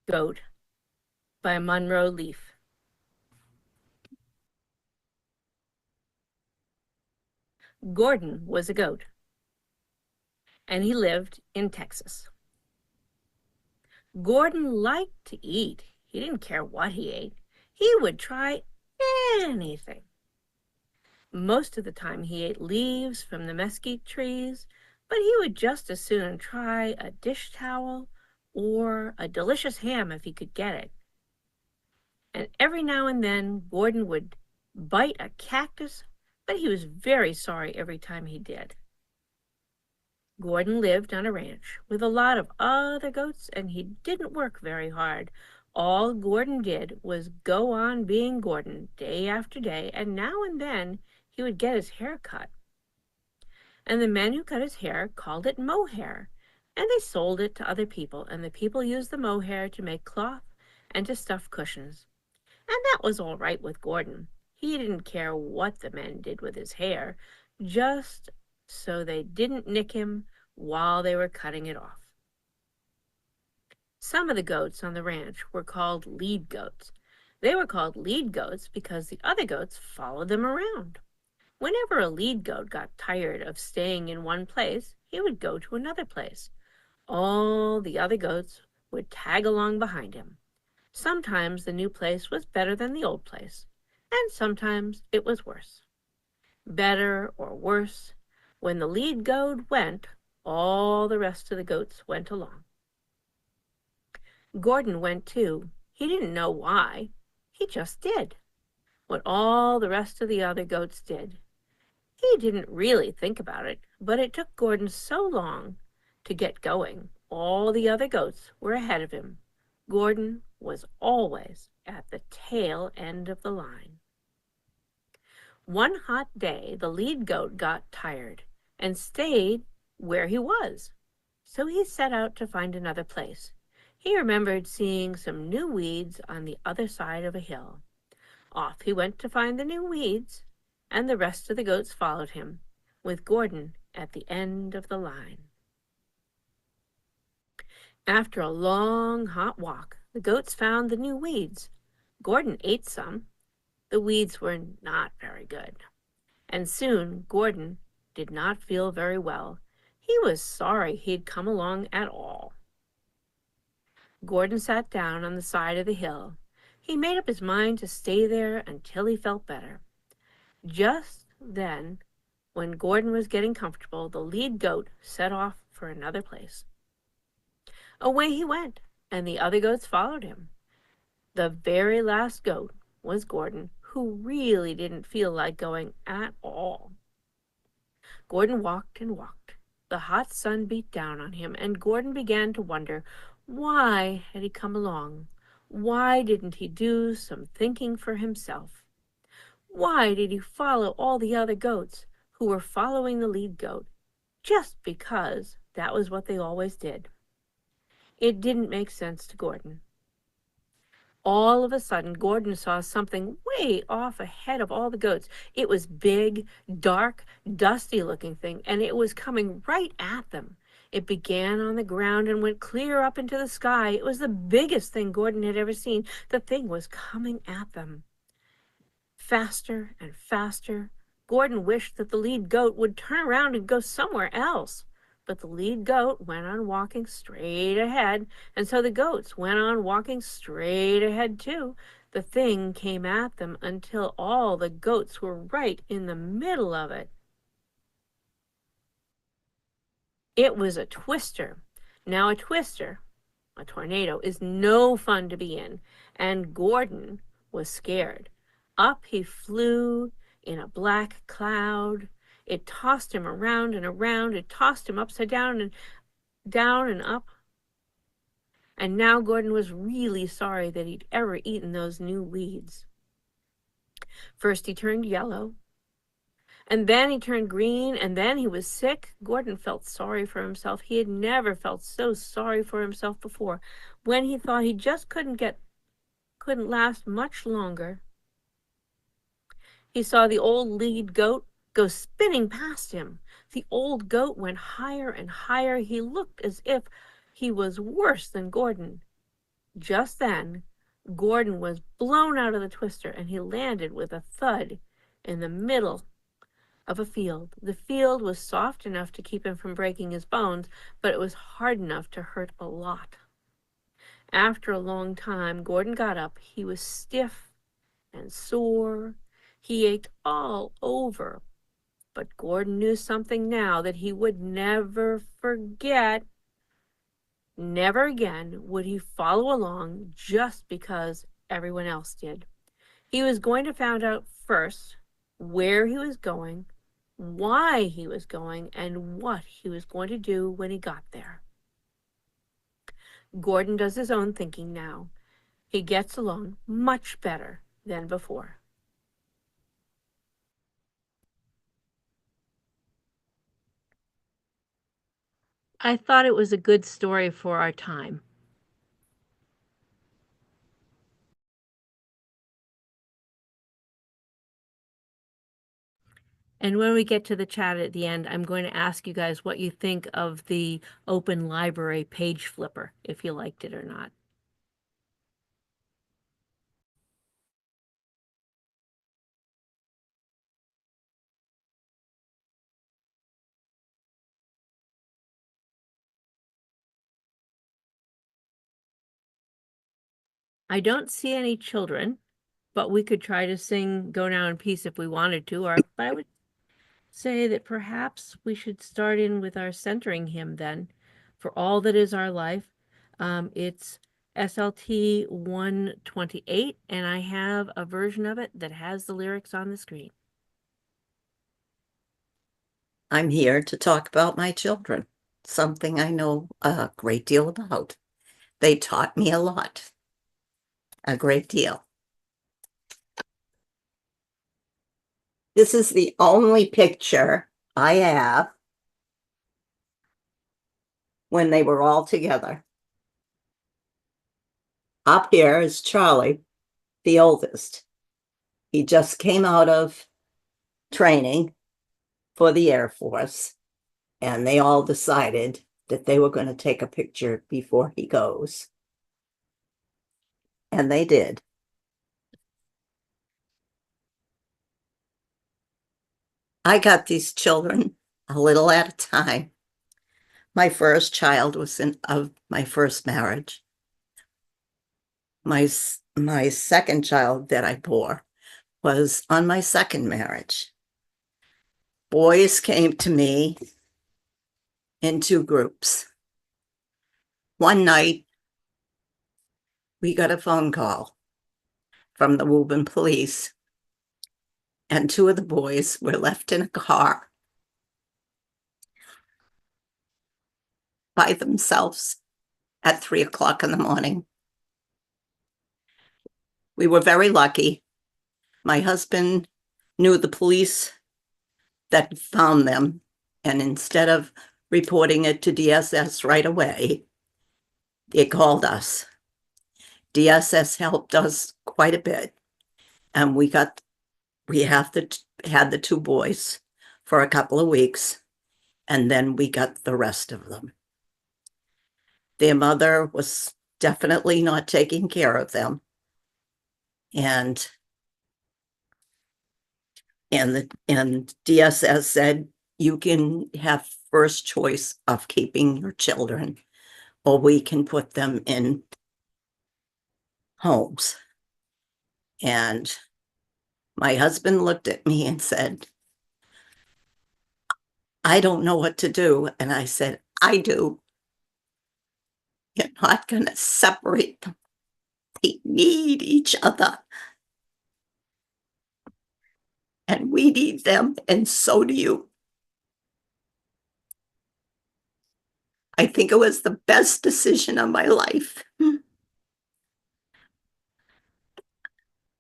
Goat by Monroe Leaf. Gordon was a goat, and he lived in Texas. Gordon liked to eat. He didn't care what he ate. He would try anything. Most of the time he ate leaves from the mesquite trees, but he would just as soon try a dish towel or a delicious ham if he could get it. And every now and then Gordon would bite a cactus, but he was very sorry every time he did. Gordon lived on a ranch with a lot of other goats, and he didn't work very hard. All Gordon did was go on being Gordon day after day, and now and then he would get his hair cut. And the men who cut his hair called it mohair, and they sold it to other people, and the people used the mohair to make cloth and to stuff cushions. And that was all right with Gordon. He didn't care what the men did with his hair, just so they didn't nick him while they were cutting it off. Some of the goats on the ranch were called lead goats. They were called lead goats because the other goats followed them around. Whenever a lead goat got tired of staying in one place, he would go to another place. All the other goats would tag along behind him. Sometimes the new place was better than the old place, and sometimes it was worse. Better or worse, when the lead goat went, all the rest of the goats went along. Gordon went too. He didn't know why. He just did what all the rest of the other goats did. He didn't really think about it, but it took Gordon so long to get going. All the other goats were ahead of him. Gordon was always at the tail end of the line. One hot day, the lead goat got tired and stayed where he was. So he set out to find another place. He remembered seeing some new weeds on the other side of a hill. Off he went to find the new weeds, and the rest of the goats followed him, with Gordon at the end of the line. After a long, hot walk, the goats found the new weeds. Gordon ate some. The weeds were not very good, and soon Gordon did not feel very well. He was sorry he'd come along at all. Gordon sat down on the side of the hill. He made up his mind to stay there until he felt better. Just then, when Gordon was getting comfortable, the lead goat set off for another place. Away he went, and the other goats followed him. The very last goat was Gordon, who really didn't feel like going at all. Gordon walked and walked. The hot sun beat down on him, and Gordon began to wonder, why had he come along? Why didn't he do some thinking for himself? Why did he follow all the other goats who were following the lead goat, just because that was what they always did? It didn't make sense to Gordon. All of a sudden, Gordon saw something way off ahead of all the goats. It was big, dark, dusty-looking thing, and it was coming right at them. It began on the ground and went clear up into the sky. It was the biggest thing Gordon had ever seen. The thing was coming at them. Faster and faster. Gordon wished that the lead goat would turn around and go somewhere else. But the lead goat went on walking straight ahead, and so the goats went on walking straight ahead too. The thing came at them until all the goats were right in the middle of it. It was a twister. Now a twister, a tornado, is no fun to be in, and Gordon was scared. Up he flew in a black cloud. It tossed him around and around. It tossed him upside down and up. And now Gordon was really sorry that he'd ever eaten those new weeds. First he turned yellow, and then he turned green, and then he was sick. Gordon felt sorry for himself. He had never felt so sorry for himself before. When he thought he just couldn't last much longer, he saw the old lead goat go spinning past him. The old goat went higher and higher. He looked as if he was worse than Gordon. Just then, Gordon was blown out of the twister and he landed with a thud in the middle of a field. The field was soft enough to keep him from breaking his bones, but it was hard enough to hurt a lot. After a long time, Gordon got up. He was stiff and sore. He ached all over. But Gordon knew something now that he would never forget. Never again would he follow along just because everyone else did. He was going to find out first where he was going, why he was going, and what he was going to do when he got there. Gordon does his own thinking now. He gets along much better than before. I thought it was a good story for our time. And when we get to the chat at the end, I'm going to ask you guys what you think of the open library page flipper, if you liked it or not. I don't see any children, but we could try to sing Go Now in Peace if we wanted to, or but I would say that perhaps we should start in with our centering hymn then, for all that is our life. It's SLT 128, and I have a version of it that has the lyrics on the screen. I'm here to talk about my children, something I know a great deal about. They taught me a lot, a great deal. This is the only picture I have when they were all together. Up here is Charlie, the oldest. He just came out of training for the Air Force, and they all decided that they were going to take a picture before he goes. And they did. I got these children a little at a time. My first child was of my first marriage. My second child that I bore was on my second marriage. Boys came to me in two groups. One night, we got a phone call from the Woburn police, and two of the boys were left in a car by themselves at 3 o'clock in the morning. We were very lucky. My husband knew the police that found them, and instead of reporting it to DSS right away, they called us. DSS helped us quite a bit, and we had the two boys for a couple of weeks, and then we got the rest of them. Their mother was definitely not taking care of them, and DSS said you can have first choice of keeping your children, or we can put them in homes. And my husband looked at me and said, I don't know what to do. And I said, I do. You're not going to separate them. They need each other. And we need them, and so do you. I think it was the best decision of my life.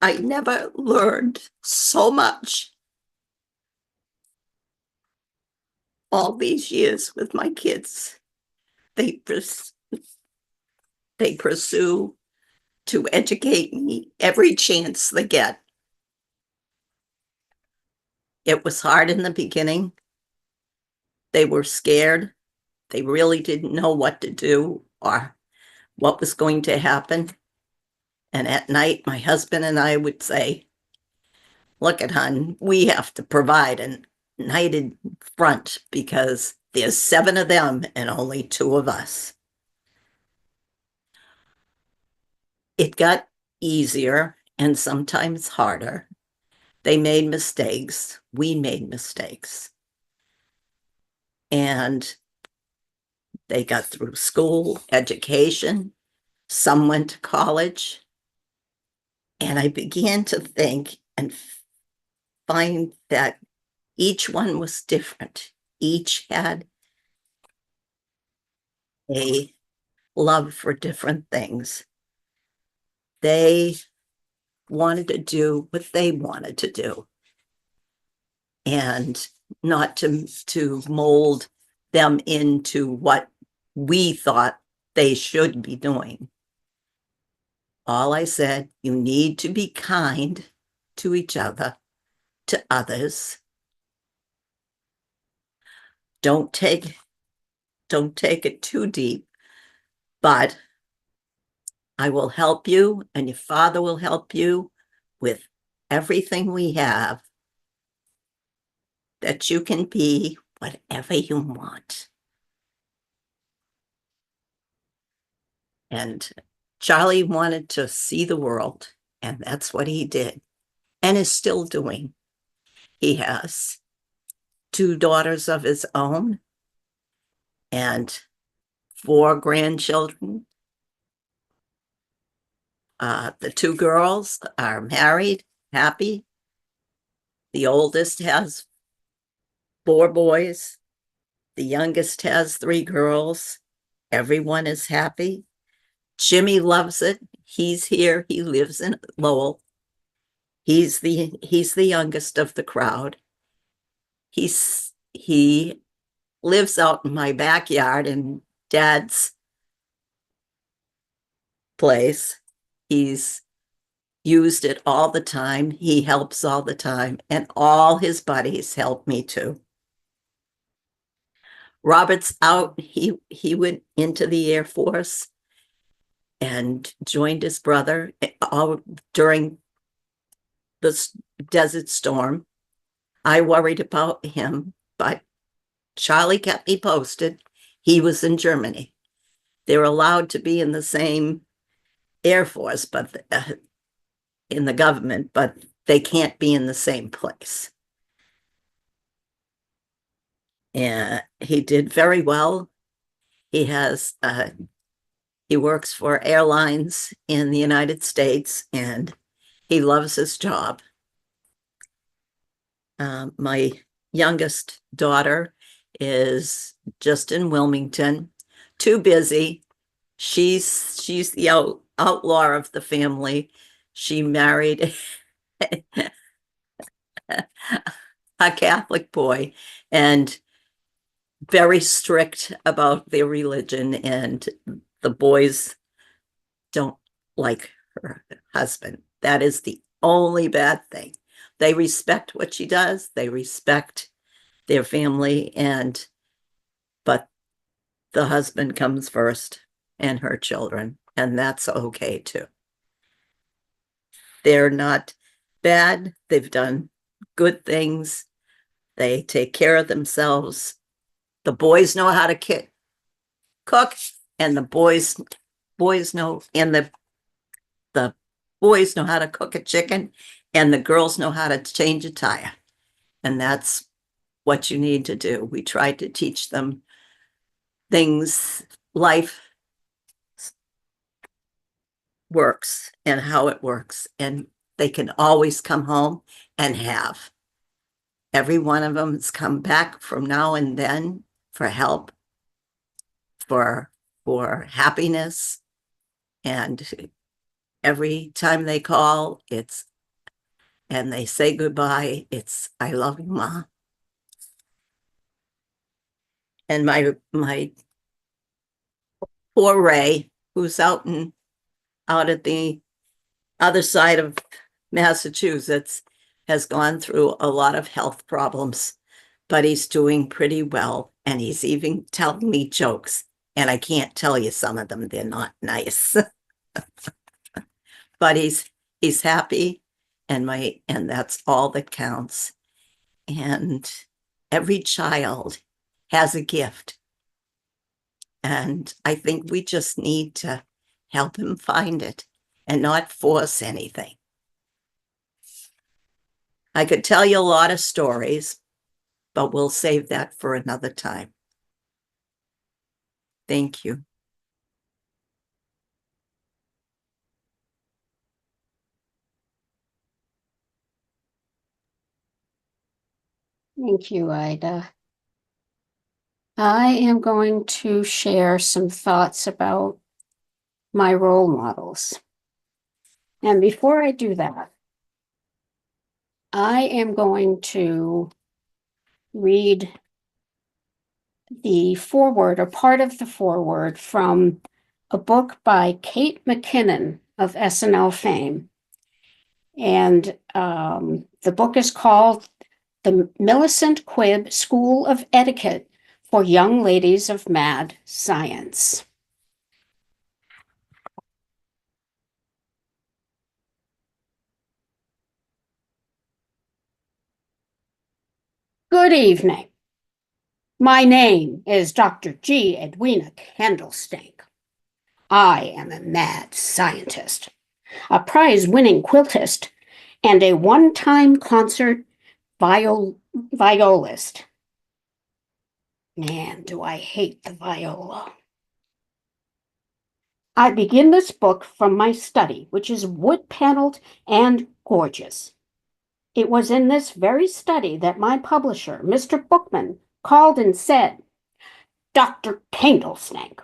I never learned so much all these years with my kids. They pursue to educate me every chance they get. It was hard in the beginning. They were scared. They really didn't know what to do or what was going to happen. And at night, my husband and I would say, look at hon, we have to provide a nighted front because there's 7 of them and only 2 of us. It got easier and sometimes harder. They made mistakes. We made mistakes. And they got through school, education. Some went to college. And I began to think and find that each one was different. Each had a love for different things. They wanted to do what they wanted to do and not to mold them into what we thought they should be doing. All I said, you need to be kind to each other, to others. Don't take don't take it too deep, but I will help you and your father will help you with everything we have, that you can be whatever you want. And Charlie wanted to see the world, and that's what he did and is still doing. He has 2 daughters of his own and 4 grandchildren. The 2 girls are married, happy. The oldest has 4 boys. The youngest has 3 girls. Everyone is happy. Jimmy loves it. He's here. He lives in Lowell. He's the youngest of the crowd. He lives out in my backyard in Dad's place. He's used it all the time. He helps all the time, and all his buddies help me too. Robert's out. He went into the Air Force and joined his brother all during the desert storm. I worried about him, but Charlie kept me posted. He was in Germany. They're allowed to be in the same Air Force, but in the government, but they can't be in the same place. And he did very well. He has he works for airlines in the United States, and he loves his job. My youngest daughter is just in Wilmington, too busy. She's the outlaw of the family. She married a Catholic boy and very strict about their religion, and the boys don't like her husband. That is the only bad thing. They respect what she does, they respect their family, and but the husband comes first and her children, and that's okay too. They're not bad, they've done good things, they take care of themselves. The boys know how to cook, and the boys know, and the boys know how to cook a chicken, and the girls know how to change a tire. And that's what you need to do. We try to teach them things, life works and how it works. And they can always come home and have. Every one of them has come back from now and then for help, for happiness. And every time they call, and they say goodbye, it's, I love you, Ma. And my poor Ray, who's out at the other side of Massachusetts, has gone through a lot of health problems, but he's doing pretty well. And he's even telling me jokes. And I can't tell you some of them, they're not nice. But he's happy and that's all that counts. And every child has a gift. And I think we just need to help him find it and not force anything. I could tell you a lot of stories, but we'll save that for another time. Thank you. Thank you, Ida. I am going to share some thoughts about my role models. And before I do that, I am going to read the foreword or part of the foreword from a book by Kate McKinnon of SNL fame. And the book is called The Millicent Quibb School of Etiquette for Young Ladies of Mad Science. Good evening. My name is Dr. G. Edwina Candlestink. I am a mad scientist, a prize-winning quiltist, and a one-time concert violist. Man, do I hate the viola. I begin this book from my study, which is wood-paneled and gorgeous. It was in this very study that my publisher, Mr. Bookman, called and said, Dr. Candlestink,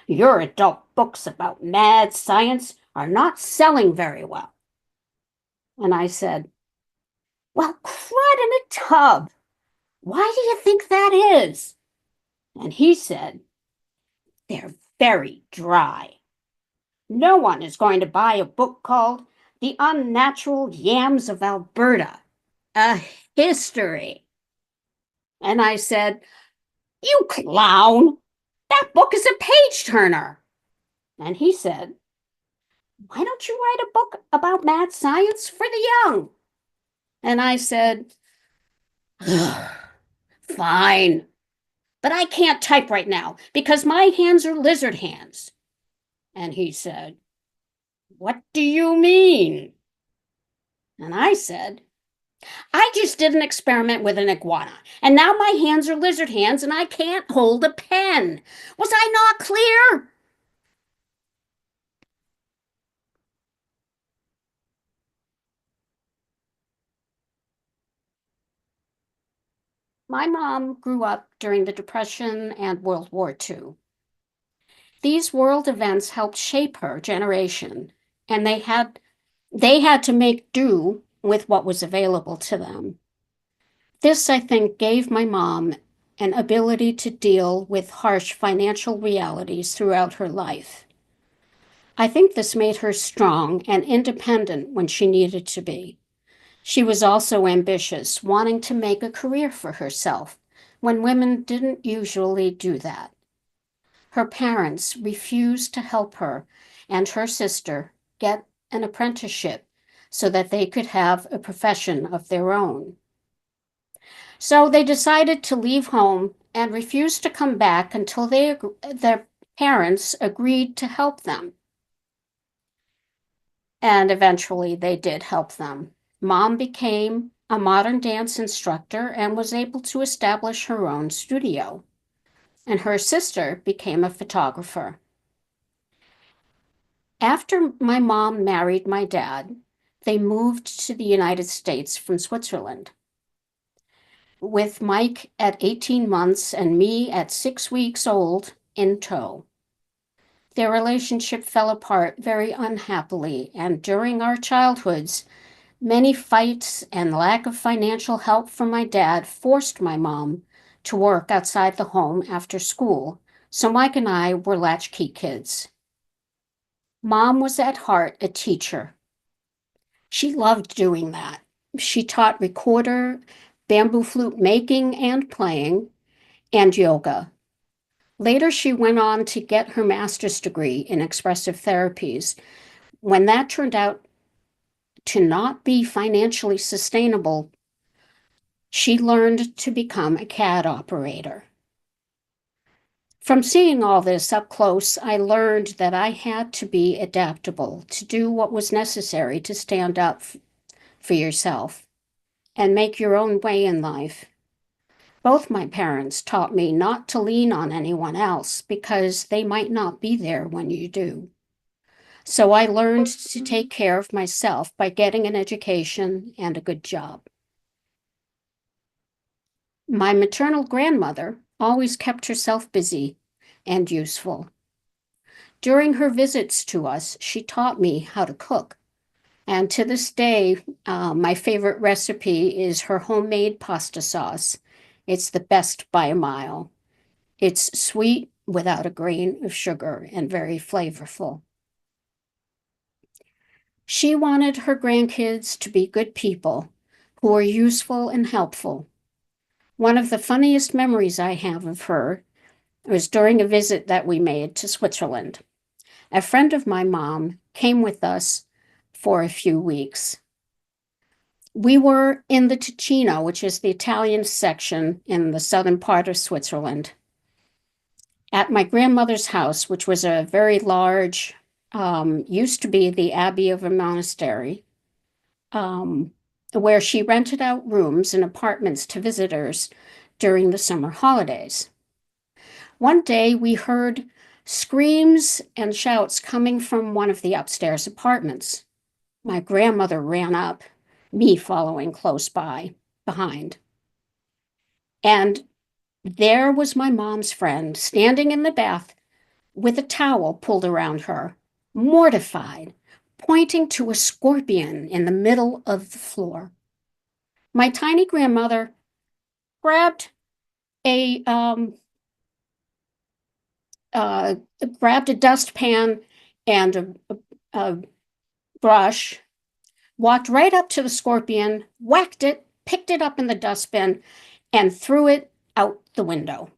your adult books about mad science are not selling very well. And I said, well, crud in a tub. Why do you think that is? And he said, they're very dry. No one is going to buy a book called The Unnatural Yams of Alberta, a history. And I said, you clown, that book is a page turner. And he said, why don't you write a book about mad science for the young? And I said, fine, but I can't type right now because my hands are lizard hands. And he said, what do you mean? And I said, I just did an experiment with an iguana, and now my hands are lizard hands and I can't hold a pen. Was I not clear? My mom grew up during the Depression and World War II. These world events helped shape her generation, and they had to make do with what was available to them. This, I think, gave my mom an ability to deal with harsh financial realities throughout her life. I think this made her strong and independent when she needed to be. She was also ambitious, wanting to make a career for herself when women didn't usually do that. Her parents refused to help her and her sister get an apprenticeship so that they could have a profession of their own. So they decided to leave home and refused to come back until their parents agreed to help them. And eventually they did help them. Mom became a modern dance instructor and was able to establish her own studio. And her sister became a photographer. After my mom married my dad, they moved to the United States from Switzerland. With Mike at 18 months and me at 6 weeks old in tow. Their relationship fell apart very unhappily, and during our childhoods, many fights and lack of financial help from my dad forced my mom to work outside the home after school, so Mike and I were latchkey kids. Mom was at heart a teacher. She loved doing that. She taught recorder, bamboo flute making and playing, and yoga. Later, she went on to get her master's degree in expressive therapies. When that turned out to not be financially sustainable, she learned to become a CAD operator. From seeing all this up close, I learned that I had to be adaptable, to do what was necessary to stand up for yourself and make your own way in life. Both my parents taught me not to lean on anyone else because they might not be there when you do. So I learned to take care of myself by getting an education and a good job. My maternal grandmother always kept herself busy and useful. During her visits to us, she taught me how to cook. And to this day, my favorite recipe is her homemade pasta sauce. It's the best by a mile. It's sweet without a grain of sugar and very flavorful. She wanted her grandkids to be good people who are useful and helpful. One of the funniest memories I have of her was during a visit that we made to Switzerland. A friend of my mom came with us for a few weeks. We were in the Ticino, which is the Italian section in the southern part of Switzerland, at my grandmother's house, which was a very large, used to be the abbey of a monastery, where she rented out rooms and apartments to visitors during the summer holidays. One day we heard screams and shouts coming from one of the upstairs apartments. My grandmother ran up, me following close behind. And there was my mom's friend standing in the bath with a towel pulled around her, mortified, pointing to a scorpion in the middle of the floor. My tiny grandmother grabbed a grabbed a dustpan and a brush, walked right up to the scorpion, whacked it, picked it up in the dustbin, and threw it out the window.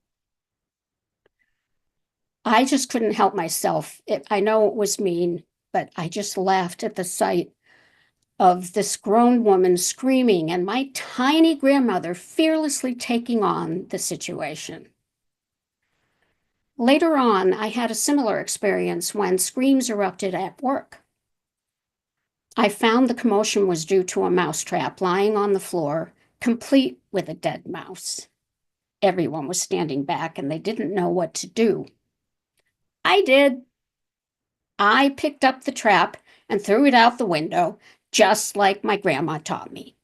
I just couldn't help myself. I know it was mean, but I just laughed at the sight of this grown woman screaming and my tiny grandmother fearlessly taking on the situation. Later on, I had a similar experience when screams erupted at work. I found the commotion was due to a mousetrap lying on the floor, complete with a dead mouse. Everyone was standing back and they didn't know what to do. I did. I picked up the trap and threw it out the window, just like my grandma taught me.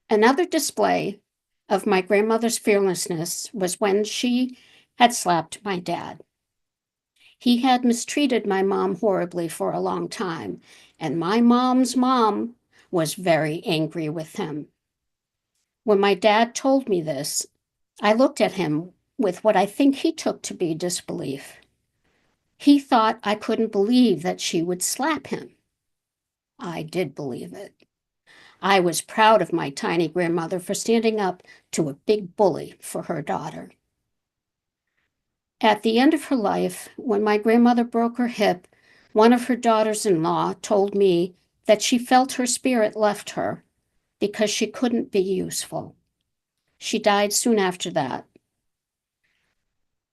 Another display of my grandmother's fearlessness was when she had slapped my dad. He had mistreated my mom horribly for a long time, and my mom's mom was very angry with him. When my dad told me this, I looked at him with what I think he took to be disbelief. He thought I couldn't believe that she would slap him. I did believe it. I was proud of my tiny grandmother for standing up to a big bully for her daughter. At the end of her life, when my grandmother broke her hip, one of her daughters-in-law told me that she felt her spirit left her because she couldn't be useful. She died soon after that.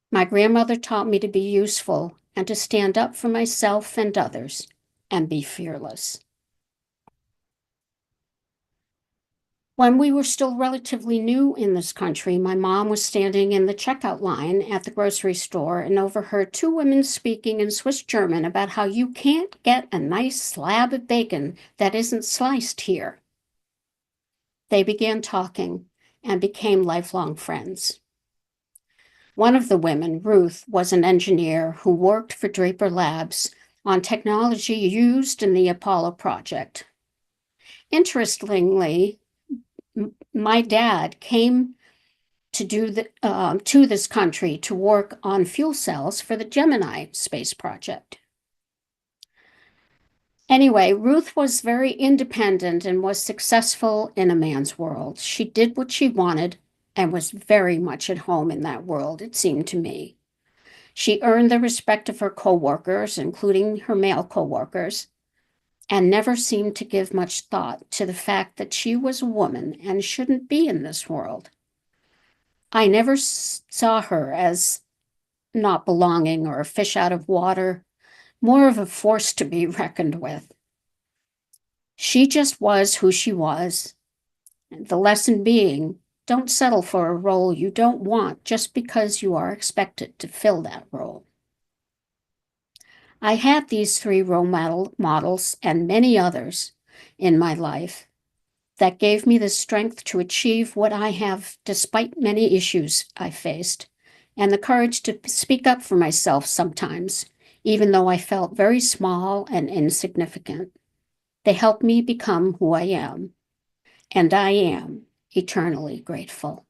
My grandmother taught me to be useful and to stand up for myself and others and be fearless. When we were still relatively new in this country, my mom was standing in the checkout line at the grocery store and overheard two women speaking in Swiss German about how you can't get a nice slab of bacon that isn't sliced here. They began talking and became lifelong friends. One of the women, Ruth, was an engineer who worked for Draper Labs on technology used in the Apollo project. Interestingly, my dad came to this country to work on fuel cells for the Gemini space project. Anyway, Ruth was very independent and was successful in a man's world. She did what she wanted and was very much at home in that world, it seemed to me. She earned the respect of her coworkers, including her male coworkers, and never seemed to give much thought to the fact that she was a woman and shouldn't be in this world. I never saw her as not belonging or a fish out of water, more of a force to be reckoned with. She just was who she was. The lesson being, don't settle for a role you don't want just because you are expected to fill that role. I had these three role models and many others in my life that gave me the strength to achieve what I have despite many issues I faced, and the courage to speak up for myself sometimes, even though I felt very small and insignificant. They helped me become who I am, and I am eternally grateful.